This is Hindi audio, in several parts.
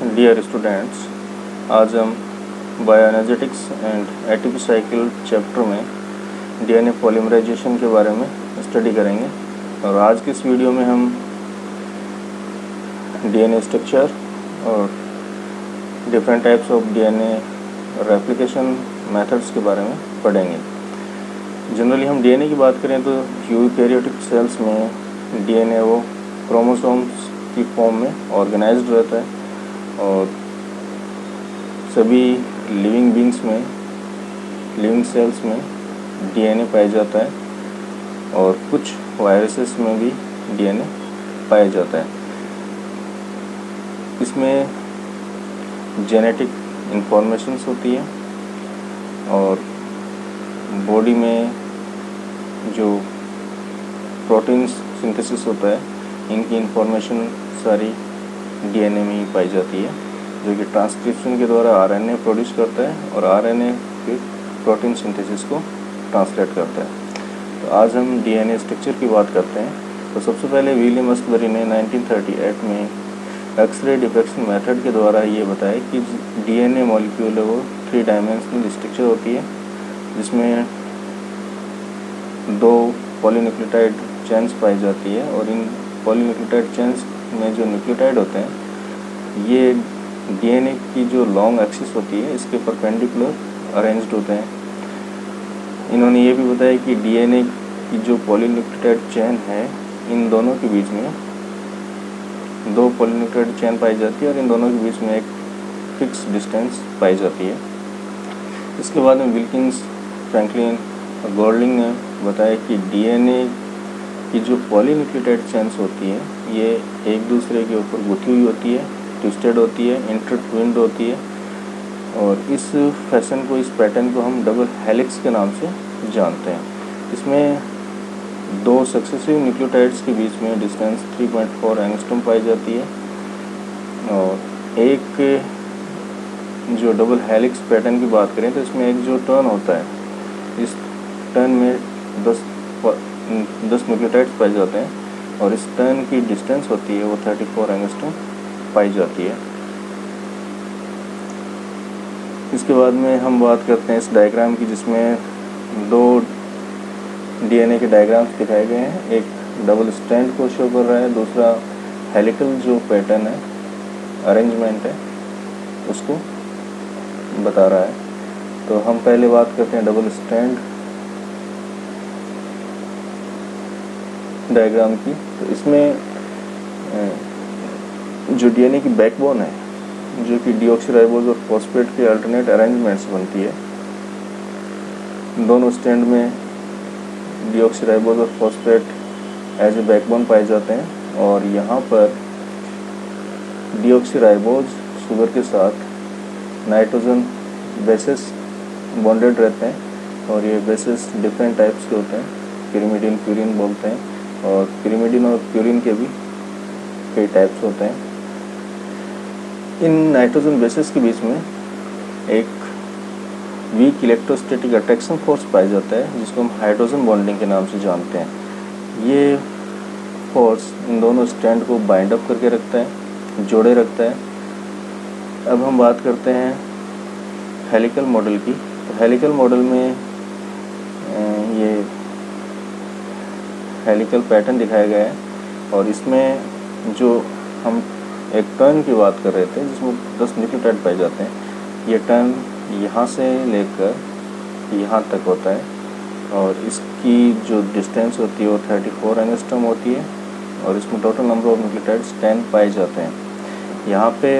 डियर स्टूडेंट्स, आज हम bioenergetics and ATP cycle chapter में डीएनए पॉलीमराइजेशन के बारे में स्टडी करेंगे। और आज के इस वीडियो में हम डीएनए स्ट्रक्चर और different types of DNA replication methods के बारे में पढ़ेंगे। जनरली हम डीएनए की बात करें तो यूकैरियोटिक सेल्स में डीएनए वो क्रोमोसोम्स की फॉर्म में ऑर्गेनाइज्ड रहता है और सभी लिविंग बींग्स में, लिविंग सेल्स में डीएनए पाया जाता है और कुछ वायरसेस में भी डीएनए पाया जाता है। इसमें जेनेटिक इंफॉर्मेशंस होती है और बॉडी में जो प्रोटीन सिंथेसिस होता है, इनकी इंफॉर्मेशन सारी डीएनए में ही पाई जाती है, जो कि ट्रांसक्रिप्शन के द्वारा आरएनए प्रोड्यूस करता है और आरएनए फिर प्रोटीन सिंथेसिस को ट्रांसलेट करता है। तो आज हम डीएनए स्ट्रक्चर की बात करते हैं। तो सबसे पहले विलियम अस्बरी ने 1938 में एक्सरे डिफ्रैक्शन मेथड के द्वारा ये बताया कि डीएनए मॉलिक्यूल है वो 3 डायमेंशनल स्ट्रक्चर होती है, जिसमें 2 पॉलीन्यूक्लियोटाइड चेन्स पाई जाती है और इन पॉलीन्यूक्लियोटाइड चेन्स में जो न्यूक्लियोटाइड होते हैं ये डीएनए की जो लॉन्ग एक्सिस होती है इसके परपेंडिकुलर अरेंज्ड होते हैं। इन्होंने ये भी बताया कि डीएनए की जो पॉलीन्यूक्लियोटाइड चेन है, इन दोनों के बीच में 2 पॉलीन्यूक्लियोटाइड चेन पाई जाती है और इन दोनों के बीच में एक फिक्स डिस्टेंस पाई जाती है। इसके बाद में विल्किंस, फ्रैंकलिन और गोल्डिंग ने बताया कि डीएनए की जो पॉलीन्यूक्लियोटाइड चेन्स होती है ये एक दूसरे के ऊपर गुथी हुई होती है, ट्विस्टेड होती है, इंटरट्विन्ड होती है और इस फैशन को, इस पैटर्न को हम डबल हेलिक्स के नाम से जानते हैं। इसमें 2 सक्सेसिव न्यूक्लियोटाइड्स के बीच में डिस्टेंस 3.4 एंगस्ट्रॉम पाई जाती है और एक जो डबल हेलिक्स पैटर्न की बात करें तो इसमें एक जो टर्न होता है, इस टर्न में 10 न्यूक्लियोटाइड्स पाए जाते हैं और इस टर्न की डिस्टेंस होती है वो 34 एंगस्ट्रॉम पाई जाती है। इसके बाद में हम बात करते हैं इस डायग्राम की, जिसमें 2 डीएनए के डायग्राम्स दिखाए गए हैं। एक डबल स्ट्रैंड को शो कर रहा है, दूसरा हेलिकल जो पैटर्न है, अरेंजमेंट है, उसको बता रहा है। तो हम पहले बात करते हैं डबल स्ट्रैंड डायग्राम की। तो इसमें जो डीएनए की बैकबोन है, जो कि डीऑक्सीराइबोज और फॉस्फेट के अल्टरनेट अरेंजमेंट से बनती है, दोनों स्ट्रैंड में डीऑक्सीराइबोज और फॉस्फेट एज ए बैकबोन पाए जाते हैं और यहाँ पर डीऑक्सीराइबोज शुगर के साथ नाइट्रोजन बेसेस बॉन्डेड रहते हैं और ये बेसेस डिफरेंट टाइप्स के होते हैं, पिरिमिडिन, प्यूरिन बोलते हैं और पिरिमिडिन और प्यूरिन के भी कई टाइप्स होते हैं। इन नाइट्रोजन बेसेस के बीच में एक वीक इलेक्ट्रोस्टैटिक अट्रैक्शन फोर्स पाया जाता है, जिसको हम हाइड्रोजन बॉन्डिंग के नाम से जानते हैं। ये फोर्स इन दोनों स्ट्रैंड को बाइंड अप करके रखता है, जोड़े रखता है। अब हम बात करते हैं हेलिकल मॉडल की। तो हेलिकल मॉडल में ये हेलिकल पैटर्न दिखाया गया है और इसमें जो हम एक टर्न की बात कर रहे थे जिसमें 10 न्यूक्लियोटाइड पाए जाते हैं, ये टर्न यहाँ से लेकर यहाँ तक होता है और इसकी जो डिस्टेंस होती है वो 34 एंगस्ट्रॉम होती है और इसमें टोटल नंबर ऑफ न्यूक्लियोटाइड्स 10 पाए जाते हैं। यहाँ पे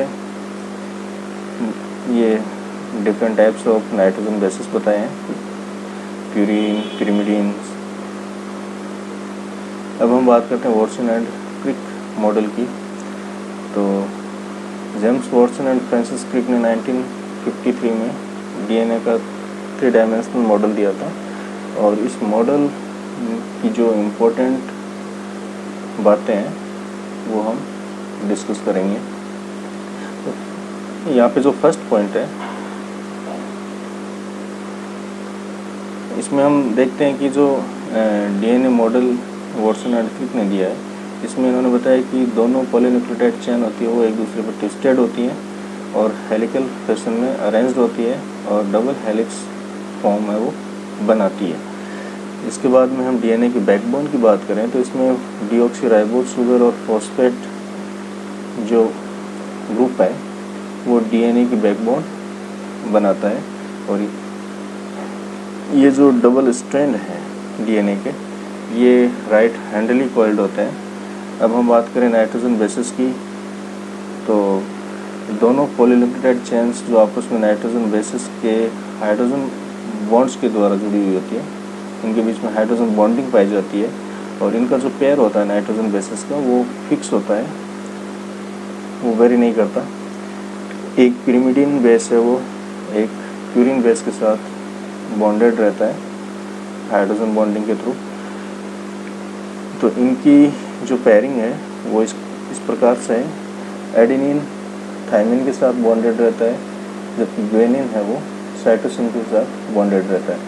ये different types of nitrogen bases बताए हैं, प्यूरिन, पिरिमिडिन्स। अब हम बात करते हैं वॉटसन एंड क्रिक मॉडल की। तो James Watson and Francis Crick ने 1953 में डीएनए का 3 डायमेंशनल मॉडल दिया था और इस मॉडल की जो इम्पोर्टेंट बातें हैं वो हम डिस्कस करेंगे। तो यहाँ पे जो फर्स्ट पॉइंट है, इसमें हम देखते हैं कि जो DNA model Watson and Crick ने दिया है, इसमें इन्होंने बताया कि दोनों पॉलीन्यूक्लियोटाइड चेन होती है वो एक दूसरे पर ट्विस्टेड होती हैं और हेलिकल फैशन में अरेंज्ड होती है और डबल हेलिक्स फॉर्म है वो बनाती है। इसके बाद में हम डीएनए की बैकबोन की बात करें तो इसमें डीऑक्सीराइबोज शुगर और फॉस्फेट जो ग्रुप है वो डीएनए की बैकबोन बनाता है। और ये जो डबल स्ट्रैंड है डीएनए के, ये राइट हैंडली कॉइल्ड होते हैं। अब हम बात करें नाइट्रोजन बेसिस की, तो दोनों पॉलीन्यूक्लियोटाइड चेन्स जो आपस में नाइट्रोजन बेसिस के हाइड्रोजन बॉन्ड्स के द्वारा जुड़ी हुई होती है, इनके बीच में हाइड्रोजन बॉन्डिंग पाई जाती है और इनका जो पेयर होता है नाइट्रोजन बेसिस का वो फिक्स होता है, वो वेरी नहीं करता। एक पिरिमिडीन बेस है वो एक प्यूरिन बेस के साथ बॉन्डेड रहता है हाइड्रोजन बॉन्डिंग के थ्रू। तो इनकी जो पेयरिंग है वो इस प्रकार से है, एडेनिन थायमिन के साथ बॉन्डेड रहता है, जबकि ग्वेनिन है वो साइटोसिन के साथ बॉन्डेड रहता है।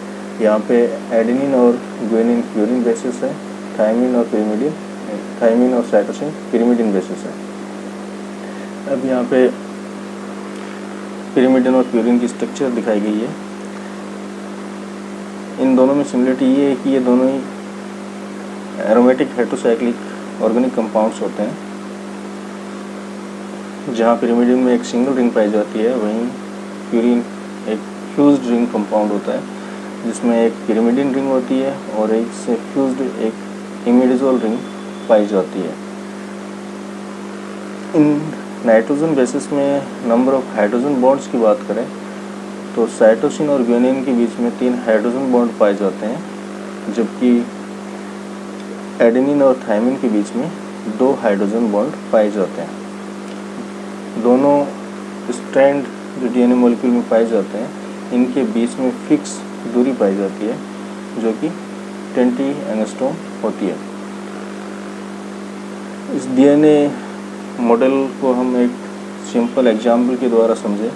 यहाँ पे एडेनिन और ग्वेनिन प्यूरिन बेसिस है, थायमिन और साइटोसिन पिरिमिडिन बेसिस है। अब यहाँ पे पिरिमिडिन और प्यूरिन की स्ट्रक्चर दिखाई गई है। इन दोनों में सिमिलरिटी ये है कि ये दोनों ही एरोमेटिक हेटेरोसाइक्लिक ऑर्गेनिक कंपाउंड्स होते हैं। जहाँ पिरिमिडिन में एक सिंगल रिंग पाई जाती है, वहीं प्यूरिन एक फ्यूज्ड रिंग कंपाउंड होता है, जिसमें एक पिरिमिडिन रिंग होती है और एक से फ्यूज्ड एक इमिडाजोल रिंग पाई जाती है। इन नाइट्रोजन बेसिस में नंबर ऑफ हाइड्रोजन बॉन्ड्स की बात करें तो साइटोसिन और ग्वेनिन के बीच में 3 हाइड्रोजन बॉन्ड पाए जाते हैं, जबकि एडेनिन और थायमिन के बीच में 2 हाइड्रोजन बॉन्ड पाए जाते हैं। दोनों स्ट्रैंड जो डीएनए मॉलिक्यूल में पाए जाते हैं, इनके बीच में फिक्स दूरी पाई जाती है जो कि 20 एंगस्ट्रॉम होती है। इस डीएनए मॉडल को हम एक सिंपल एग्जाम्पल के द्वारा समझें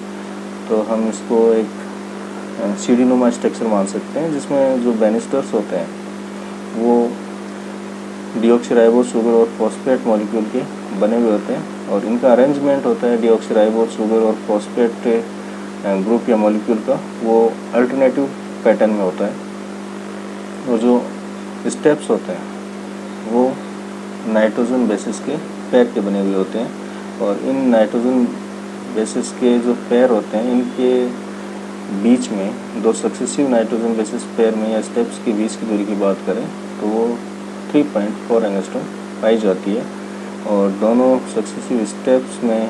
तो हम इसको एक सीढ़ीनुमा स्ट्रक्चर मान सकते हैं, जिसमें जो बेनिस्टर्स होते हैं वो डीऑक्सीराइबोज शुगर और फॉस्फेट मॉलिक्यूल के बने हुए होते हैं और इनका अरेंजमेंट होता है डीऑक्सीराइबोज शुगर और फॉस्फेट ग्रुप या मॉलिक्यूल का, वो अल्टरनेटिव पैटर्न में होता है। और जो स्टेप्स होते हैं वो नाइट्रोजन बेसिस के पेयर के बने हुए होते हैं और इन नाइट्रोजन बेसिस के जो पेयर होते हैं, इनके बीच में 2 सक्सेसिव नाइट्रोजन बेसिस पेयर में या स्टेप्स के बीच की दूरी की बात करें तो वो 3.4 एंगस्ट्रॉम पाई जाती है और दोनों सक्सेसिव स्टेप्स में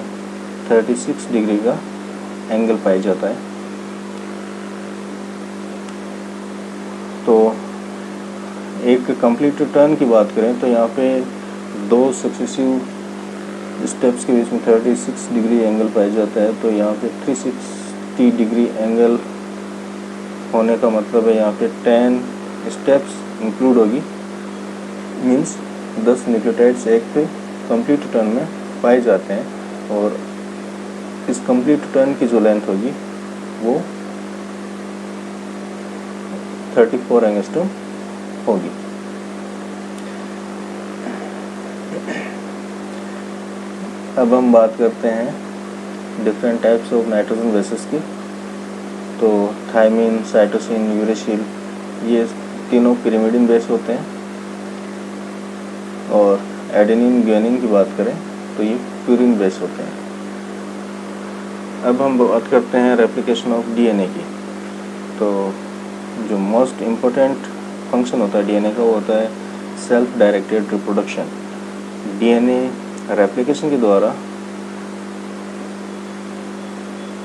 36 डिग्री का एंगल पाया जाता है। तो एक कंप्लीट टर्न की बात करें तो यहाँ पे 2 सक्सेसिव स्टेप्स के बीच में 36 डिग्री एंगल पाया जाता है। तो यहाँ पे 360 डिग्री एंगल होने का मतलब है यहाँ पे 10 स्टेप्स इंक्लूड होगी, मीन्स 10 न्यूक्लियोटाइड्स एक कंप्लीट टर्न में पाए जाते हैं और इस कंप्लीट टर्न की जो लेंथ होगी वो 34 एंगस्ट्रॉम होगी। अब हम बात करते हैं different types of nitrogen bases की। तो थायमिन, साइटोसिन, यूरेसिल, ये तीनों पिरिमिडिन बेस होते हैं और एडेनिन, ग्वेनिन की बात करें तो ये प्यूरिन बेस होते हैं। अब हम बात करते हैं रेप्लिकेशन ऑफ डीएनए की। तो जो मोस्ट इम्पोर्टेंट फंक्शन होता है डीएनए का वो होता है self directed reproduction. DNA replication के द्वारा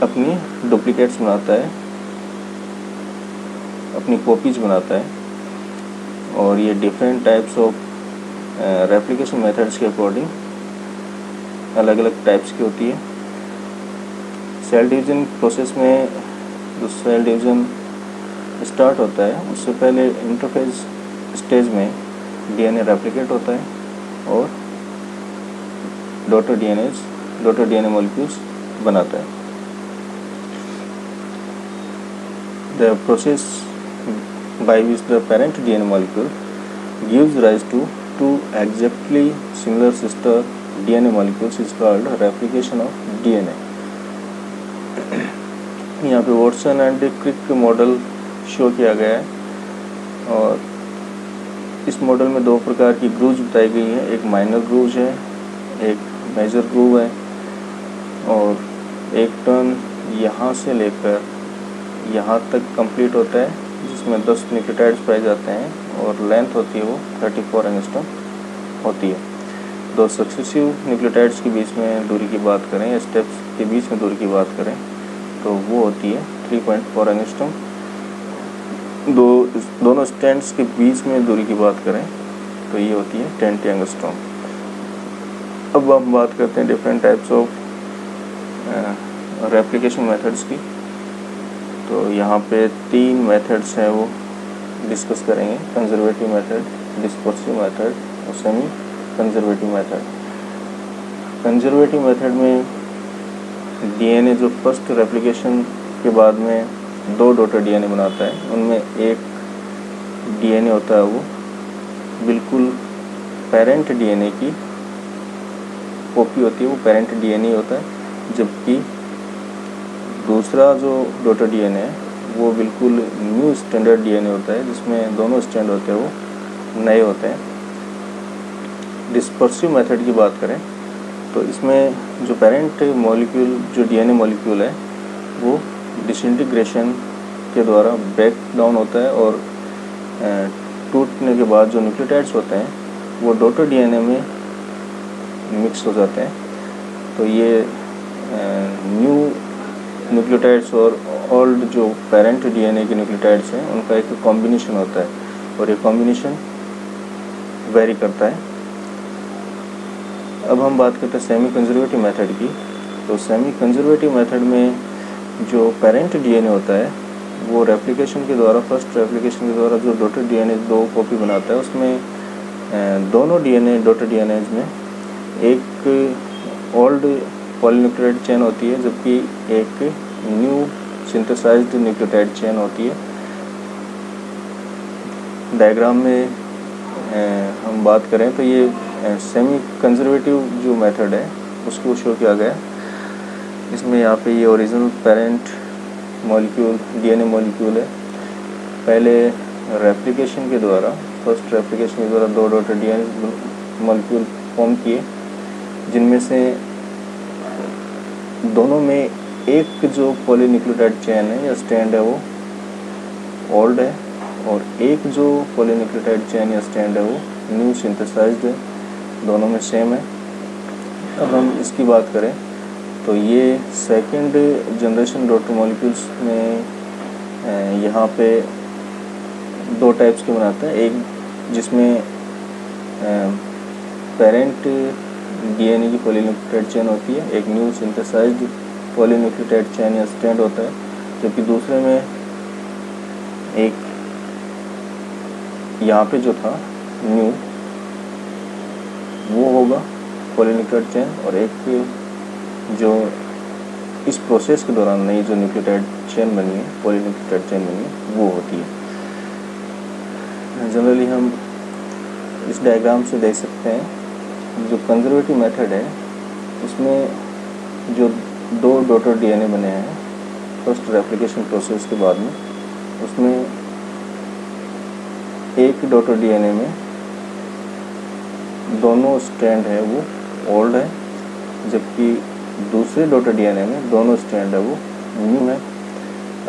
अपनी डुप्लीकेट्स बनाता है, अपनी कॉपीज बनाता है और ये different types of replication methods के अकॉर्डिंग अलग अलग टाइप्स की होती है। सेल डिवीजन प्रोसेस में जो सेल डिवीजन स्टार्ट होता है उससे पहले इंटरफेज स्टेज में डीएनए रेप्लिकेट होता है और डॉटर डीएनए मॉलिक्यूल्स बनाता है। The process by which the parent DNA molecule gives rise to 2 exactly similar sister DNA molecules is called replication of DNA. यहाँ पे Watson and Crick model show किया गया है और इस मॉडल में दो प्रकार की ग्रूव्स बताई गई हैं, एक माइनर ग्रूव्स है, एक मेजर ग्रूव है और एक टर्न यहाँ से लेकर यहाँ तक कंप्लीट होता है जिसमें 10 न्यूक्लियोटाइड्स पाए जाते हैं और लेंथ होती है वो 34 एंगस्ट्रॉम होती है। दो सक्सेसिव न्यूक्लियोटाइड्स के बीच में दूरी की बात करें या स्टेप्स के बीच में दूरी की बात करें तो वो होती है 3.4 एंगस्ट्रॉम। दोनों स्टैंड्स के बीच में दूरी की बात करें तो ये होती है 10 एंगस्ट्रॉम। अब हम बात करते हैं different types of replication methods की। तो यहाँ पे 3 मेथड्स हैं वो डिस्कस करेंगे, कंजर्वेटिव मेथड, डिस्पर्सिव मेथड और semi conservative method. Conservative method में डीएनए जो फर्स्ट रेप्लिकेशन के बाद में 2 डॉटर डीएनए बनाता है, उनमें एक डीएनए होता है वो बिल्कुल पेरेंट डीएनए की कॉपी होती है, वो पेरेंट डीएनए होता है, जबकि दूसरा जो डॉटर डीएनए है वो बिल्कुल न्यू स्टैंडर्ड डीएनए होता है जिसमें दोनों स्टैंड होते हैं वो नए होते हैं। डिस्पर्सिव मेथड की बात करें तो इसमें जो पेरेंट मॉलिक्यूल जो डीएनए मॉलिक्यूल है वो डिसइंटीग्रेशन के द्वारा ब्रेक डाउन होता है और टूटने के बाद जो न्यूक्लियोटाइड्स होते हैं वो डॉटर डीएनए में मिक्स हो जाते हैं। तो ये न्यू न्यूक्लियोटाइड्स और ओल्ड जो पेरेंट डीएनए के न्यूक्लियोटाइड्स हैं उनका एक कॉम्बिनेशन होता है और ये कॉम्बिनेशन वेरी करता है। अब हम बात करते हैं सेमी कंजर्वेटिव मेथड की। तो सेमी कंजर्वेटिव मेथड में जो पेरेंट डीएनए होता है वो रेप्लिकेशन के द्वारा, फर्स्ट रेप्लिकेशन के द्वारा जो डॉटर डीएनए 2 कॉपी बनाता है उसमें दोनों डीएनए डॉटर डीएनए में एक ओल्ड पॉलीन्यूक्लियोटाइड चेन होती है जबकि एक न्यू सिंथेसाइज्ड न्यूक्लियोटाइड चेन होती है। डायग्राम में हम बात करें तो ये सेमी कंजर्वेटिव जो मेथड है उसको शो किया गया है। इसमें यहाँ पे ये original parent molecule DNA molecule है, पहले रेप्लिकेशन के द्वारा, फर्स्ट रेप्लिकेशन के द्वारा 2 डॉटर डीएनए मॉलिक्यूल फॉर्म किए जिनमें से दोनों में एक जो पॉलीन्यूक्लियोटाइड चेन है या स्टैंड है वो ओल्ड है और एक जो पॉलीन्यूक्लियोटाइड चेन या स्टैंड है वो न्यू सिंथेसाइज्ड है, दोनों में सेम है। अब हम इसकी बात करें तो ये सेकंड जनरेशन डॉटर मॉलिक्यूल्स में यहाँ पे 2 टाइप्स के बनाता है, एक जिसमें पेरेंट डीएनए की पॉलीन्यूक्लियोटाइड चेन होती है, एक न्यू सिंथेसाइज्ड पॉलीन्यूक्लियोटाइड चेन या स्टैंड होता है, जबकि दूसरे में एक यहाँ पे जो था न्यू वो होगा पॉलीन्यूक्लियोटाइड चेन और एक जो इस प्रोसेस के दौरान नई जो न्यूक्लियोटाइड चेन बनी है, पॉलीन्यूक्लियोटाइड चेन बनी है, वो होती है। जनरली हम इस डायग्राम से देख सकते हैं जो कंजर्वेटिव मेथड है उसमें जो 2 डॉटर डीएनए बने हैं फर्स्ट रेप्लिकेशन प्रोसेस के बाद में, उसमें एक डॉटर डीएनए में दोनों स्टैंड है वो ओल्ड है, जबकि दूसरे डॉटर डीएनए में दोनों स्टैंड है वो न्यू है।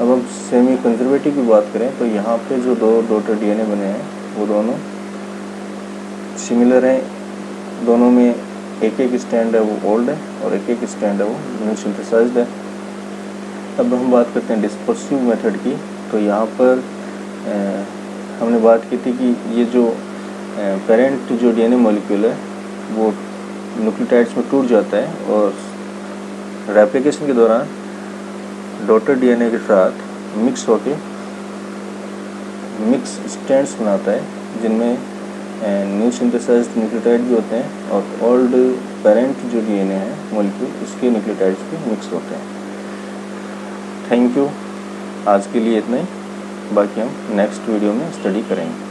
अब हम सेमी कंजर्वेटिव की बात करें तो यहाँ पे जो 2 डॉटर डीएनए बने हैं वो दोनों सिमिलर हैं, दोनों में एक स्टैंड है वो ओल्ड है और एक स्टैंड है वो न्यू सिंथेसाइज्ड है। अब हम बात करते हैं डिस्पर्सिव मेथड की। तो यहाँ पर हमने बात की थी कि ये जो पेरेंट जो डीएनए मॉलिक्यूल है वो न्यूक्लियोटाइड्स में टूट जाता है और रेप्लिकेशन के दौरान डॉटर डीएनए के साथ मिक्स होके मिक्स स्टैंड्स बनाता है जिनमें न्यू सिंथेसाइज्ड न्यूक्लियोटाइड भी होते हैं और ओल्ड पेरेंट जो डीएनए है मॉलिक्यूल उसके न्यूक्लियोटाइड्स भी मिक्स होते हैं। थैंक यू, आज के लिए इतना ही, बाकी हम नेक्स्ट वीडियो में स्टडी करेंगे।